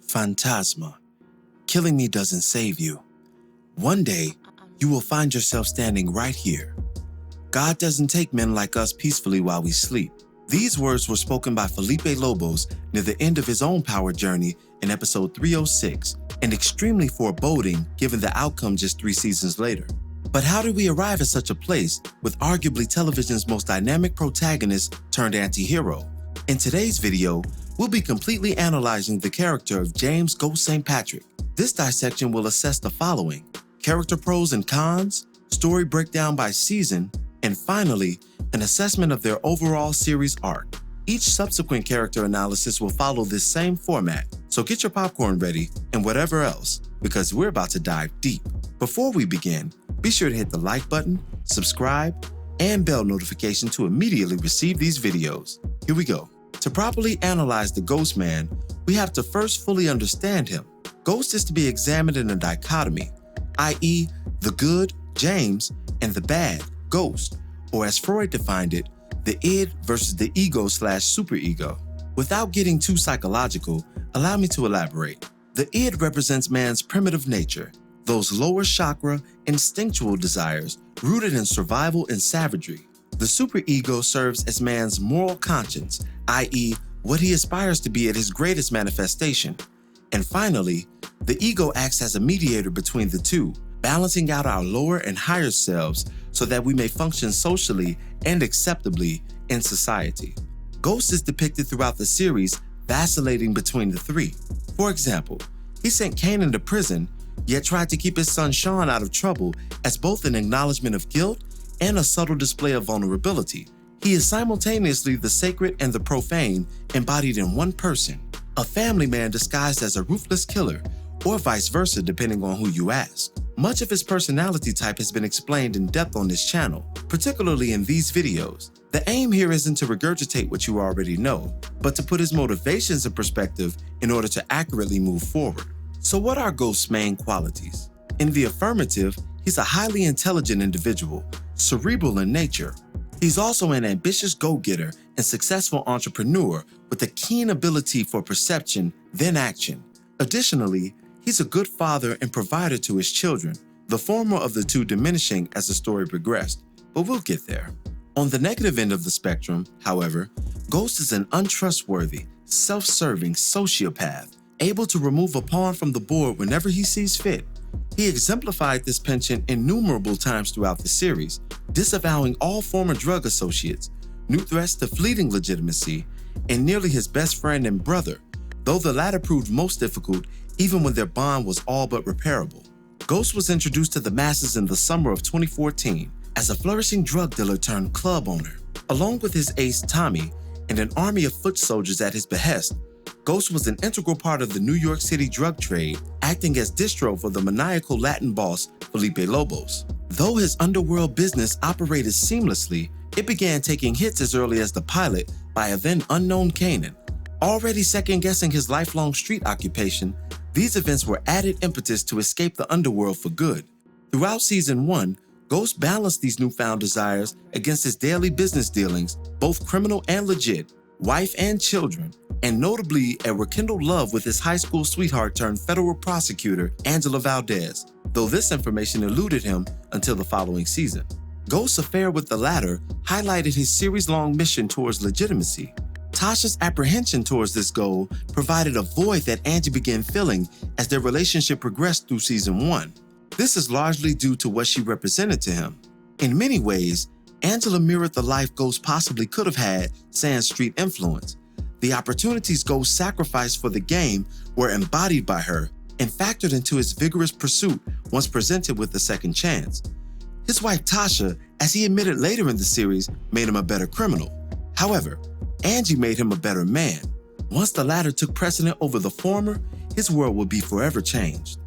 Phantasma. Killing me doesn't save you. One day, you will find yourself standing right here. God doesn't take men like us peacefully while we sleep. These words were spoken by Felipe Lobos near the end of his own power journey in episode 306, and extremely foreboding given the outcome just 3 seasons later. But how did we arrive at such a place with arguably television's most dynamic protagonist turned anti-hero? In today's video, we'll be completely analyzing the character of James Ghost St. Patrick. This dissection will assess the following: character pros and cons, story breakdown by season, and finally, an assessment of their overall series arc. Each subsequent character analysis will follow this same format, so get your popcorn ready and whatever else, because we're about to dive deep. Before we begin, be sure to hit the like button, subscribe, and bell notification to immediately receive these videos. Here we go. To properly analyze the Ghost Man, we have to first fully understand him. Ghost is to be examined in a dichotomy, i.e., the good, James, and the bad, Ghost, or as Freud defined it, the id versus the ego/superego. Without getting too psychological, allow me to elaborate. The id represents man's primitive nature, those lower chakra, instinctual desires rooted in survival and savagery. The superego serves as man's moral conscience, i.e., what he aspires to be at his greatest manifestation. And finally, the ego acts as a mediator between the two, balancing out our lower and higher selves so that we may function socially and acceptably in society. Ghost is depicted throughout the series vacillating between the three. For example, he sent Kanan to prison, yet tried to keep his son Sean out of trouble as both an acknowledgement of guilt and a subtle display of vulnerability. He is simultaneously the sacred and the profane embodied in one person, a family man disguised as a ruthless killer, or vice versa depending on who you ask. Much of his personality type has been explained in depth on this channel, particularly in these videos. The aim here isn't to regurgitate what you already know, but to put his motivations in perspective in order to accurately move forward. So what are Ghost's main qualities? In the affirmative, he's a highly intelligent individual, cerebral in nature. He's also an ambitious go-getter and successful entrepreneur with a keen ability for perception, then action. Additionally, he's a good father and provider to his children, the former of the two diminishing as the story progressed, but we'll get there. On the negative end of the spectrum, however, Ghost is an untrustworthy, self-serving sociopath, able to remove a pawn from the board whenever he sees fit. He exemplified this penchant innumerable times throughout the series, disavowing all former drug associates, new threats to fleeting legitimacy, and nearly his best friend and brother, though the latter proved most difficult even when their bond was all but repairable. Ghost was introduced to the masses in the summer of 2014 as a flourishing drug dealer turned club owner. Along with his ace Tommy and an army of foot soldiers at his behest, Ghost was an integral part of the New York City drug trade, acting as distro for the maniacal Latin boss Felipe Lobos. Though his underworld business operated seamlessly, it began taking hits as early as the pilot by a then unknown Kanan. Already second-guessing his lifelong street occupation, these events were added impetus to escape the underworld for good. Throughout season 1, Ghost balanced these newfound desires against his daily business dealings, both criminal and legit, wife and children, and notably a rekindled love with his high school sweetheart turned federal prosecutor, Angela Valdez, though this information eluded him until the following season. Ghost's affair with the latter highlighted his series-long mission towards legitimacy. Tasha's apprehension towards this goal provided a void that Angie began filling as their relationship progressed through season 1. This is largely due to what she represented to him. In many ways, Angela mirrored the life Ghost possibly could have had sans street influence. The opportunities Ghost sacrificed for the game were embodied by her and factored into his vigorous pursuit once presented with a second chance. His wife Tasha, as he admitted later in the series, made him a better criminal. However, Angie made him a better man. Once the latter took precedent over the former, his world would be forever changed.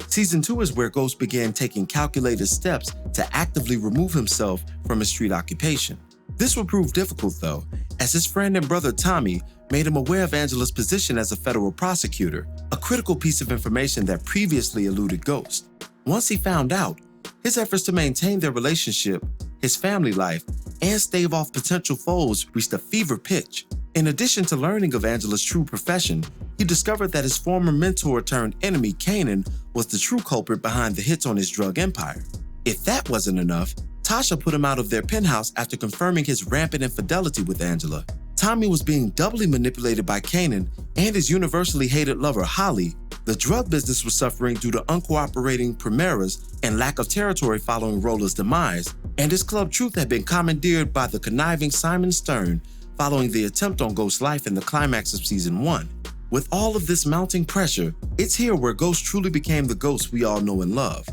Season 2 is where Ghost began taking calculated steps to actively remove himself from his street occupation. This would prove difficult though, as his friend and brother Tommy made him aware of Angela's position as a federal prosecutor, a critical piece of information that previously eluded Ghost. Once he found out, his efforts to maintain their relationship, his family life, and stave off potential foes reached a fever pitch. In addition to learning of Angela's true profession, he discovered that his former mentor turned enemy, Kanan, was the true culprit behind the hits on his drug empire. If that wasn't enough, Tasha put him out of their penthouse after confirming his rampant infidelity with Angela. Tommy was being doubly manipulated by Kanan and his universally hated lover, Holly. The drug business was suffering due to uncooperating Primeras and lack of territory following Rola's demise, and his club Truth had been commandeered by the conniving Simon Stern following the attempt on Ghost's life in the climax of Season 1. With all of this mounting pressure, it's here where Ghost truly became the Ghost we all know and love.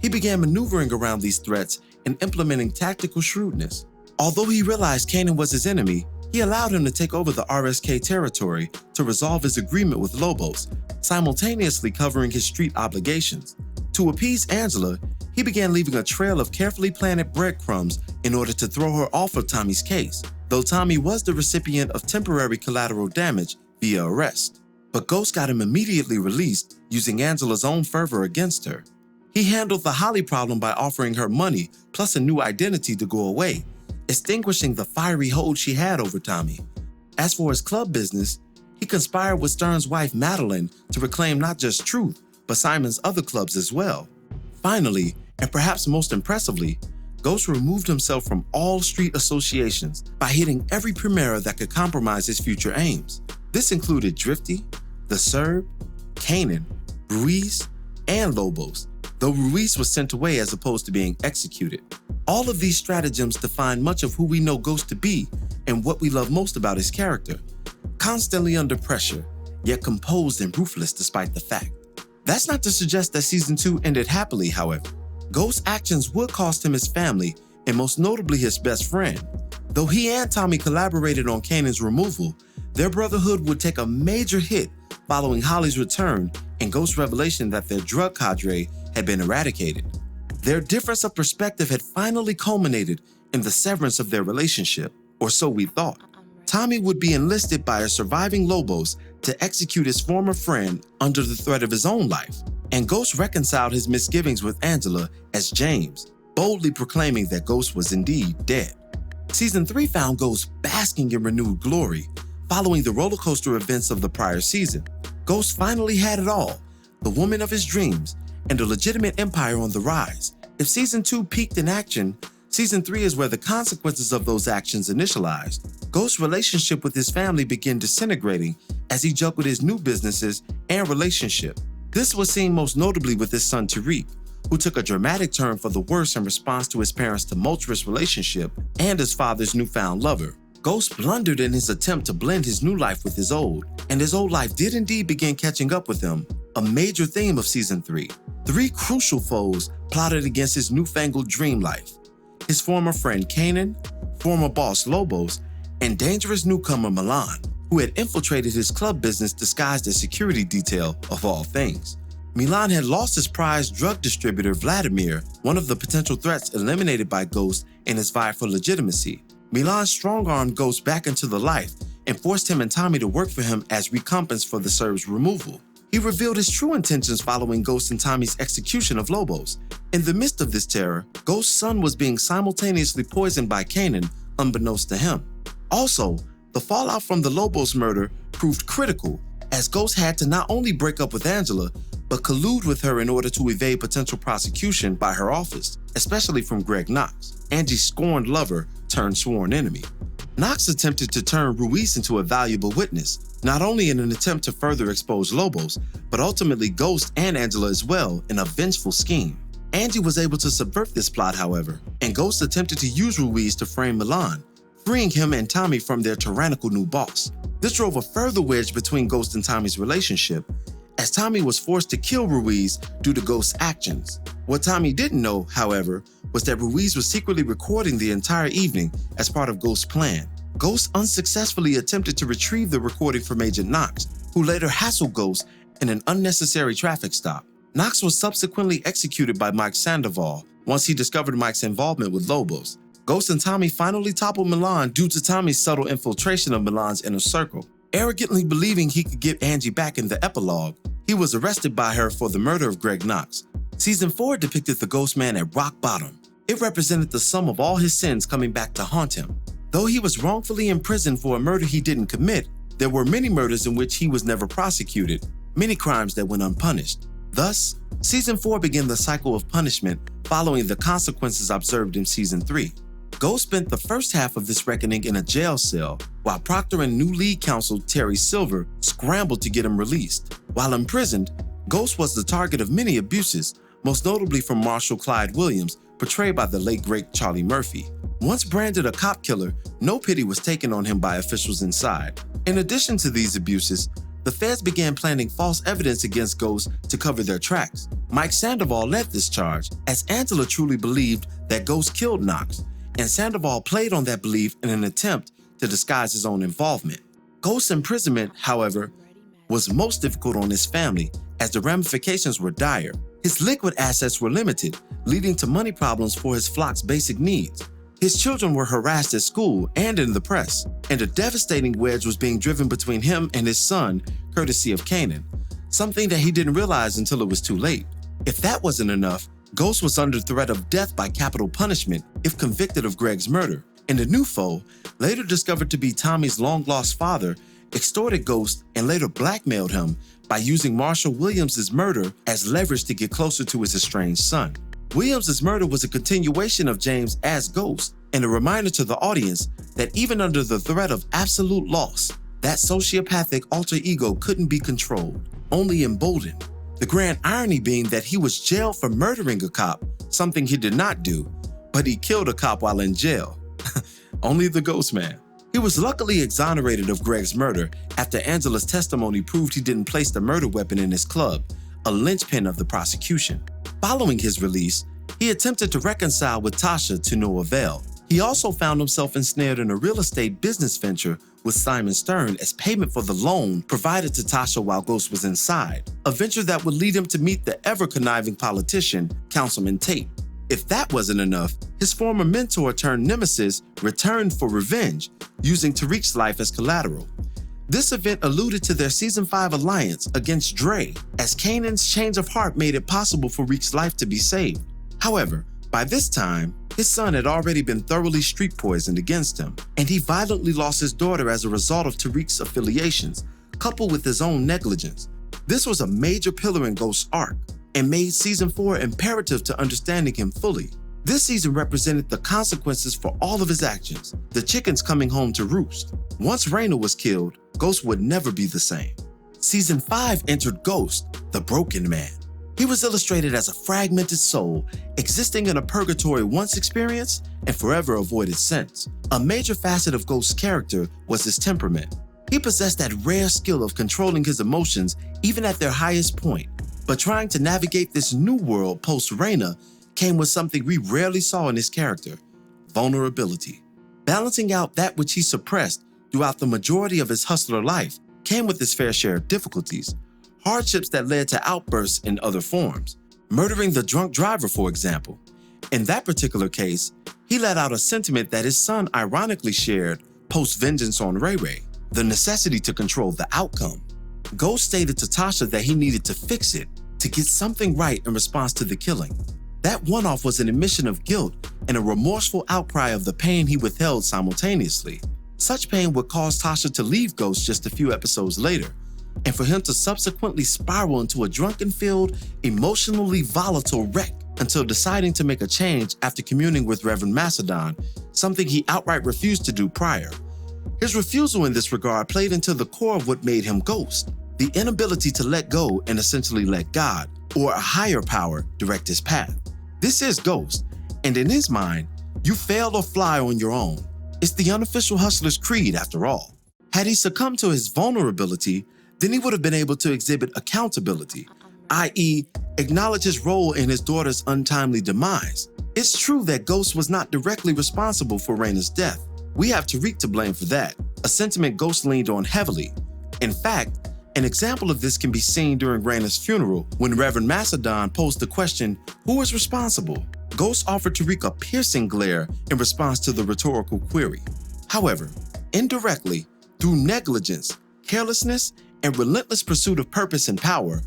He began maneuvering around these threats and implementing tactical shrewdness. Although he realized Kanan was his enemy, he allowed him to take over the RSK territory to resolve his agreement with Lobos, simultaneously covering his street obligations. To appease Angela, he began leaving a trail of carefully planted breadcrumbs in order to throw her off of Tommy's case, though Tommy was the recipient of temporary collateral damage via arrest. But Ghost got him immediately released, using Angela's own fervor against her. He handled the Holly problem by offering her money plus a new identity to go away, extinguishing the fiery hold she had over Tommy. As for his club business, he conspired with Stern's wife Madeline to reclaim not just Truth, but Simon's other clubs as well. Finally, and perhaps most impressively, Ghost removed himself from all street associations by hitting every Primera that could compromise his future aims. This included Drifty, The Serb, Kanan, Ruiz, and Lobos, though Ruiz was sent away as opposed to being executed. All of these stratagems define much of who we know Ghost to be and what we love most about his character. Constantly under pressure, yet composed and ruthless despite the fact. That's not to suggest that Season 2 ended happily, however. Ghost's actions would cost him his family, and most notably his best friend. Though he and Tommy collaborated on Kanan's removal, their brotherhood would take a major hit following Holly's return and Ghost's revelation that their drug cadre had been eradicated. Their difference of perspective had finally culminated in the severance of their relationship, or so we thought. Tommy would be enlisted by a surviving Lobos to execute his former friend under the threat of his own life, and Ghost reconciled his misgivings with Angela as James, boldly proclaiming that Ghost was indeed dead. Season 3 found Ghost basking in renewed glory, following the roller coaster events of the prior season. Ghost finally had it all, the woman of his dreams, and a legitimate empire on the rise. If Season 2 peaked in action, Season 3 is where the consequences of those actions initialized. Ghost's relationship with his family began disintegrating as he juggled his new businesses and relationship. This was seen most notably with his son Tariq, who took a dramatic turn for the worse in response to his parents' tumultuous relationship and his father's newfound lover. Ghost blundered in his attempt to blend his new life with his old, and his old life did indeed begin catching up with him, a major theme of Season 3. 3 crucial foes plotted against his newfangled dream life: his former friend Kanan, former boss Lobos, and dangerous newcomer Milan, who had infiltrated his club business disguised as security detail of all things. Milan had lost his prized drug distributor Vladimir, one of the potential threats eliminated by Ghost in his vie for legitimacy. Milan strong-armed Ghost back into the life and forced him and Tommy to work for him as recompense for the Serb's removal. He revealed his true intentions following Ghost and Tommy's execution of Lobos. In the midst of this terror, Ghost's son was being simultaneously poisoned by Kanan, unbeknownst to him. Also, the fallout from the Lobos murder proved critical, as Ghost had to not only break up with Angela, but collude with her in order to evade potential prosecution by her office, especially from Greg Knox, Angie's scorned lover turned sworn enemy. Knox attempted to turn Ruiz into a valuable witness, not only in an attempt to further expose Lobos, but ultimately Ghost and Angela as well in a vengeful scheme. Angie was able to subvert this plot, however, and Ghost attempted to use Ruiz to frame Milan, freeing him and Tommy from their tyrannical new boss. This drove a further wedge between Ghost and Tommy's relationship, as Tommy was forced to kill Ruiz due to Ghost's actions. What Tommy didn't know, however, was that Ruiz was secretly recording the entire evening as part of Ghost's plan. Ghost unsuccessfully attempted to retrieve the recording from Agent Knox, who later hassled Ghost in an unnecessary traffic stop. Knox was subsequently executed by Mike Sandoval once he discovered Mike's involvement with Lobos. Ghost and Tommy finally toppled Milan due to Tommy's subtle infiltration of Milan's inner circle. Arrogantly believing he could get Angie back in the epilogue, he was arrested by her for the murder of Greg Knox. Season 4 depicted the Ghost Man at rock bottom. It represented the sum of all his sins coming back to haunt him. Though he was wrongfully imprisoned for a murder he didn't commit, there were many murders in which he was never prosecuted, many crimes that went unpunished. Thus, Season 4 began the cycle of punishment following the consequences observed in Season 3. Ghost spent the first half of this reckoning in a jail cell, while Proctor and new lead counsel Terry Silver scrambled to get him released. While imprisoned, Ghost was the target of many abuses, most notably from Marshall Clyde Williams, portrayed by the late great Charlie Murphy. Once branded a cop killer, no pity was taken on him by officials inside. In addition to these abuses, the feds began planting false evidence against Ghost to cover their tracks. Mike Sandoval led this charge, as Angela truly believed that Ghost killed Knox, and Sandoval played on that belief in an attempt to disguise his own involvement. Ghost's imprisonment, however, was most difficult on his family, as the ramifications were dire. His liquid assets were limited, leading to money problems for his flock's basic needs. His children were harassed at school and in the press, and a devastating wedge was being driven between him and his son, courtesy of Kanan, something that he didn't realize until it was too late. If that wasn't enough, Ghost was under threat of death by capital punishment if convicted of Greg's murder, and the new foe, later discovered to be Tommy's long-lost father, extorted Ghost and later blackmailed him by using Marshall Williams' murder as leverage to get closer to his estranged son. Williams' murder was a continuation of James as Ghost, and a reminder to the audience that even under the threat of absolute loss, that sociopathic alter ego couldn't be controlled, only emboldened. The grand irony being that he was jailed for murdering a cop, something he did not do, but he killed a cop while in jail. Only the Ghost Man. He was luckily exonerated of Greg's murder after Angela's testimony proved he didn't place the murder weapon in his club, a linchpin of the prosecution. Following his release, he attempted to reconcile with Tasha to no avail. He also found himself ensnared in a real estate business venture with Simon Stern as payment for the loan provided to Tasha while Ghost was inside, a venture that would lead him to meet the ever-conniving politician, Councilman Tate. If that wasn't enough, his former mentor turned nemesis returned for revenge, using Tariq's life as collateral. This event alluded to their Season 5 alliance against Dre, as Kanan's change of heart made it possible for Reek's life to be saved. However, by this time, his son had already been thoroughly street poisoned against him, and he violently lost his daughter as a result of Tariq's affiliations, coupled with his own negligence. This was a major pillar in Ghost's arc, and made Season 4 imperative to understanding him fully. This season represented the consequences for all of his actions, the chickens coming home to roost. Once Raina was killed, Ghost would never be the same. Season 5 entered Ghost, the broken man. He was illustrated as a fragmented soul, existing in a purgatory once experienced and forever avoided since. A major facet of Ghost's character was his temperament. He possessed that rare skill of controlling his emotions even at their highest point. But trying to navigate this new world post-Raina came with something we rarely saw in his character: vulnerability. Balancing out that which he suppressed throughout the majority of his hustler life came with his fair share of difficulties, hardships that led to outbursts in other forms. Murdering the drunk driver, for example. In that particular case, he let out a sentiment that his son ironically shared post-vengeance on Ray Ray: the necessity to control the outcome. Ghost stated to Tasha that he needed to fix it, to get something right in response to the killing. That one-off was an admission of guilt and a remorseful outcry of the pain he withheld simultaneously. Such pain would cause Tasha to leave Ghost just a few episodes later, and for him to subsequently spiral into a drunken-filled, emotionally volatile wreck until deciding to make a change after communing with Reverend Macedon, something he outright refused to do prior. His refusal in this regard played into the core of what made him Ghost: the inability to let go and essentially let God, or a higher power, direct his path. This is Ghost, and in his mind, you fail or fly on your own. It's the unofficial hustler's creed after all. Had he succumbed to his vulnerability, then he would have been able to exhibit accountability, i.e., acknowledge his role in his daughter's untimely demise. It's true that Ghost was not directly responsible for Raina's death. We have Tariq to blame for that, a sentiment Ghost leaned on heavily. In fact, an example of this can be seen during Raina's funeral when Reverend Macedon posed the question, who is responsible? Ghost offered Tariq a piercing glare in response to the rhetorical query. However, indirectly, through negligence, carelessness, and relentless pursuit of purpose and power,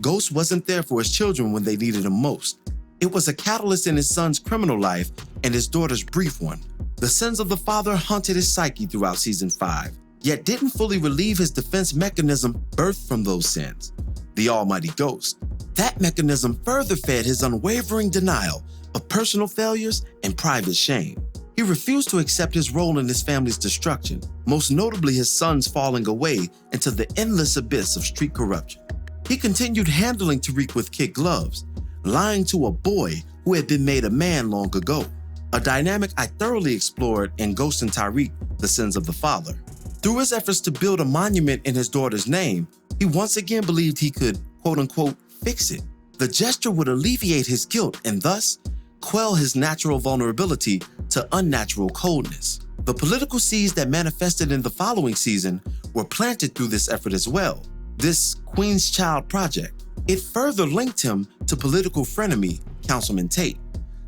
Ghost wasn't there for his children when they needed him most. It was a catalyst in his son's criminal life and his daughter's brief one. The sins of the father haunted his psyche throughout Season 5. yet didn't fully relieve his defense mechanism birthed from those sins, the almighty Ghost. That mechanism further fed his unwavering denial of personal failures and private shame. He refused to accept his role in his family's destruction, most notably his sons falling away into the endless abyss of street corruption. He continued handling Tariq with kid gloves, lying to a boy who had been made a man long ago, a dynamic I thoroughly explored in Ghost and Tariq, The Sins of the Father. Through his efforts to build a monument in his daughter's name, he once again believed he could, quote-unquote, fix it. The gesture would alleviate his guilt and thus quell his natural vulnerability to unnatural coldness. The political seeds that manifested in the following season were planted through this effort as well, this Queen's Child project. It further linked him to political frenemy Councilman Tate,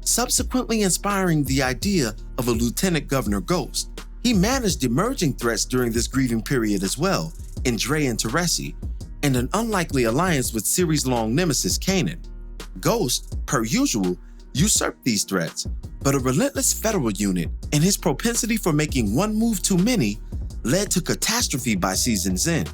subsequently inspiring the idea of a Lieutenant Governor Ghost. He managed emerging threats during this grieving period as well, in Dre and Teresi, and an unlikely alliance with series-long nemesis Kanan. Ghost, per usual, usurped these threats, but a relentless federal unit and his propensity for making one move too many led to catastrophe by season's end.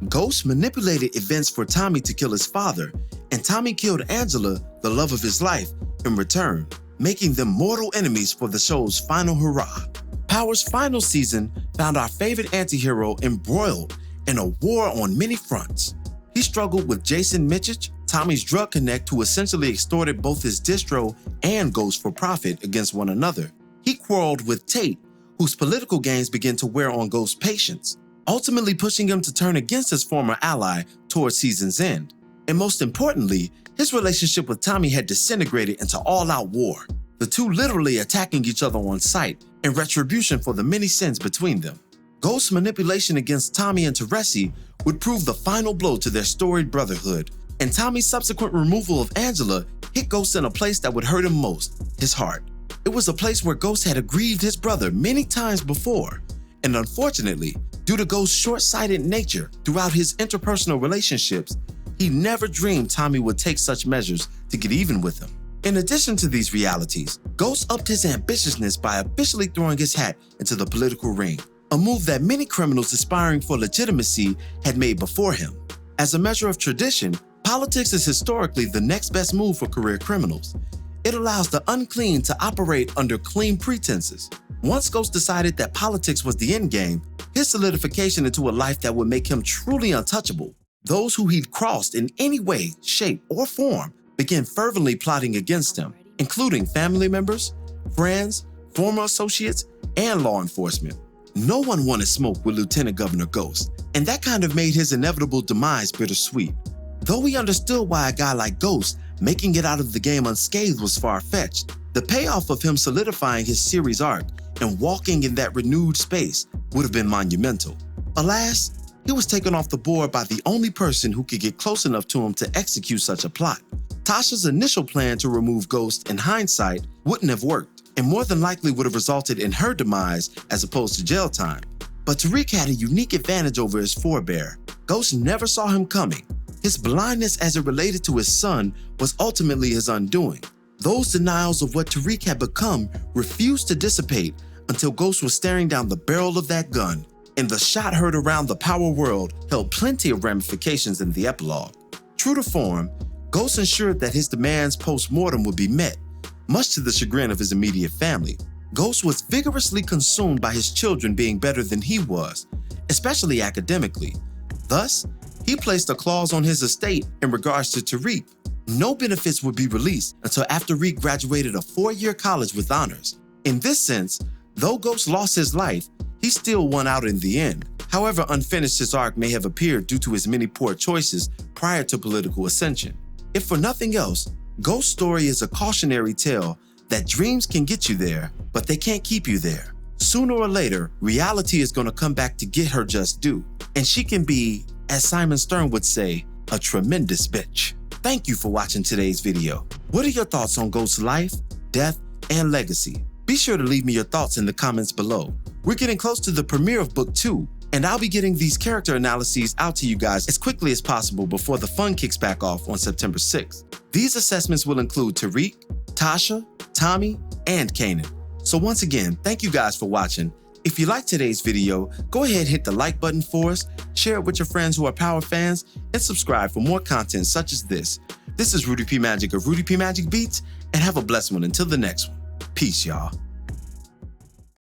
Ghost manipulated events for Tommy to kill his father, and Tommy killed Angela, the love of his life, in return, making them mortal enemies for the show's final hurrah. Power's final season found our favorite antihero embroiled in a war on many fronts. He struggled with Jason Michich, Tommy's drug connect, who essentially extorted both his distro and Ghost for profit against one another. He quarreled with Tate, whose political games began to wear on Ghost's patience, ultimately pushing him to turn against his former ally towards season's end. And most importantly, his relationship with Tommy had disintegrated into all-out war, the two literally attacking each other on sight in retribution for the many sins between them. Ghost's manipulation against Tommy and Teresi would prove the final blow to their storied brotherhood, and Tommy's subsequent removal of Angela hit Ghost in a place that would hurt him most, his heart. It was a place where Ghost had aggrieved his brother many times before, and unfortunately, due to Ghost's short-sighted nature throughout his interpersonal relationships, he never dreamed Tommy would take such measures to get even with him. In addition to these realities, Ghost upped his ambitiousness by officially throwing his hat into the political ring, a move that many criminals aspiring for legitimacy had made before him. As a measure of tradition, politics is historically the next best move for career criminals. It allows the unclean to operate under clean pretenses. Once Ghost decided that politics was the endgame, his solidification into a life that would make him truly untouchable, those who he'd crossed in any way, shape, or form began fervently plotting against him, including family members, friends, former associates, and law enforcement. No one wanted smoke with Lieutenant Governor Ghost, and that kind of made his inevitable demise bittersweet. Though we understood why a guy like Ghost making it out of the game unscathed was far-fetched, the payoff of him solidifying his series arc and walking in that renewed space would have been monumental. Alas, he was taken off the board by the only person who could get close enough to him to execute such a plot. Tasha's initial plan to remove Ghost, in hindsight, wouldn't have worked, and more than likely would have resulted in her demise as opposed to jail time. But Tariq had a unique advantage over his forebear. Ghost never saw him coming. His blindness as it related to his son was ultimately his undoing. Those denials of what Tariq had become refused to dissipate until Ghost was staring down the barrel of that gun, and the shot heard around the Power world held plenty of ramifications in the epilogue. True to form, Ghost ensured that his demands post-mortem would be met, much to the chagrin of his immediate family. Ghost was vigorously consumed by his children being better than he was, especially academically. Thus, he placed a clause on his estate in regards to Tariq. No benefits would be released until after Tariq graduated a 4-year college with honors. In this sense, though Ghost lost his life, he still won out in the end. However unfinished his arc may have appeared due to his many poor choices prior to political ascension. If for nothing else, Ghost's story is a cautionary tale that dreams can get you there, but they can't keep you there. Sooner or later, reality is going to come back to get her just due, and she can be, as Simon Stern would say, a tremendous bitch. Thank you for watching today's video. What are your thoughts on Ghost's life, death, and legacy? Be sure to leave me your thoughts in the comments below. We're getting close to the premiere of Book 2, and I'll be getting these character analyses out to you guys as quickly as possible before the fun kicks back off on September 6th. These assessments will include Tariq, Tasha, Tommy, and Kanan. So once again, thank you guys for watching, If you liked today's video, go ahead and hit the like button for us, share it with your friends who are Power fans, and subscribe for more content such as this. This is Rudy P. Magic of Rudy P. Magic Beats, and have a blessed one until the next one. Peace, y'all.